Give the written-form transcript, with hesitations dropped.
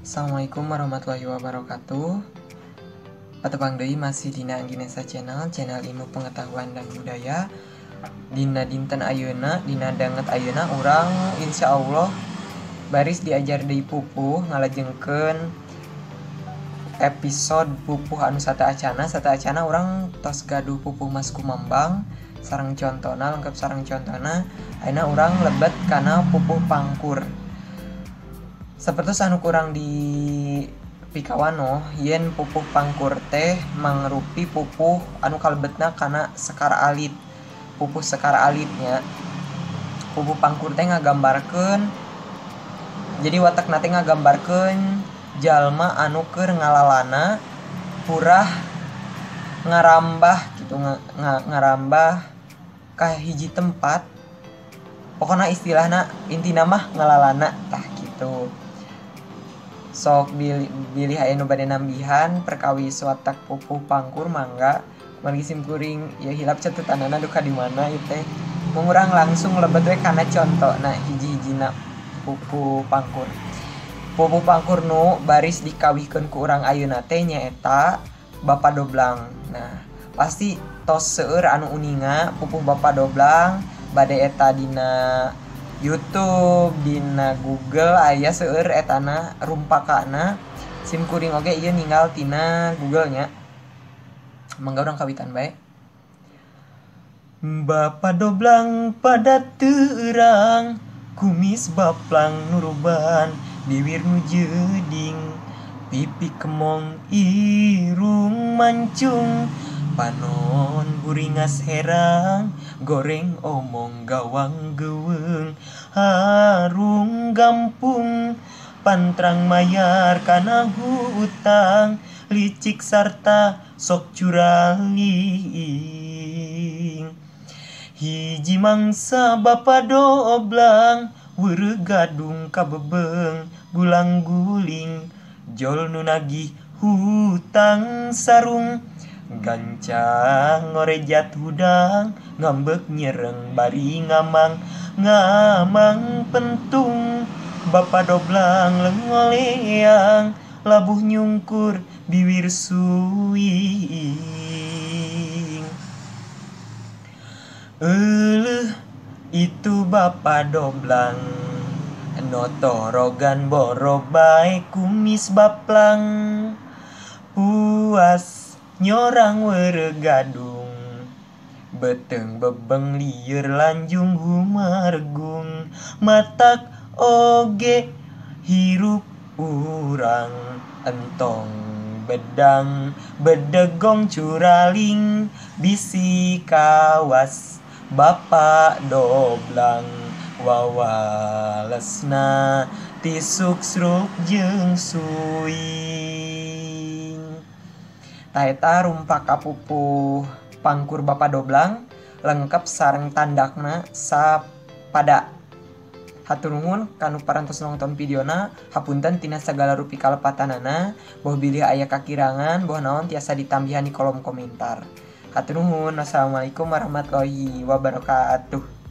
Assalamualaikum warahmatullahi wabarakatuh. Patepang deui masih dina Angginesa Channel ilmu pengetahuan dan budaya. Dina dinten ayeuna, dina danget ayeuna urang insyaallah baris diajar deui pupuh ngalajengkeun episode pupuh anu sata acana urang tos gaduh pupuh Mas Kumambang sareng contona lengkap sareng contona. Ayeuna urang lebet kana pupuh pangkur. Sapertos anu kurang di pikawano yen pupuh pangkur teh mangrupi pupuh anu kalebetna kana sekar alit. Pupuh sekar alitnya pupuh pangkur teh ngagambarkeun, jadi watakna teh ngagambarkeun jalma anu keur ngalalana purah ngarambah gitu, ngarambah ka hiji tempat. Pokona istilahna intina mah ngalalana tah gitu. Sok bilih aya nu bade nambihan perkawis watak pupuh pangkur mangga margi simkuring ya hilap catetanana duka di mana ieu teh. Mung urang langsung lebet we kana contona hiji-hijina pupuh pangkur. Pupuh pangkur nu baris dikawihkeun ku urang ayeuna teh nyaeta Bapa Doblang. Nah, pasti tos seueur anu uninga pupuh Bapa Doblang bade eta dina YouTube, dina Google aya seueur etana rumpakana. Simkuring oge ieu ninggal tina Google nya. Mangga urang kawitan bae. Bapa Doblang pada terang, kumis baplang nuruban, bibir nu jeding, pipi kemong irung mancung, panon buringas herang, goreng omong gawang geuweung, harung gampung, pantrang mayar kana hutang, licik sarta sok curaling. Hiji mangsa Bapa Doblang weureuh gadung kabebeung gulang-guling, jol nu nagih hutang sarung, gancang ngorejat hudang, ngambek nyereng bari ngamang pentung. Bapa Doblang lengoleang, labuh nyungkur bibir suwing. Itu Bapa Doblang, notorogan boro bae kumis baplang, puas nyorang weureuh gadung, beteung bebeng lieur lanjung humargung, matak oge hirup urang, entong bedang bedegong curaling, bisi kawas Bapa Doblang, wawalesna tisuk-sruk jeung suing. Tah eta rumpaka pupuh pangkur Bapa Doblang lengkap sareng tandakna sapada. Hatur nuhun kanu parantos nonton videona, hapunten tina sagala rupi kalepatanana, boh bilih aya kakirangan, boh naon tiasa ditambihan di kolom komentar. Hatur nuhun. Wassalamualaikum warahmatullahi wabarakatuh.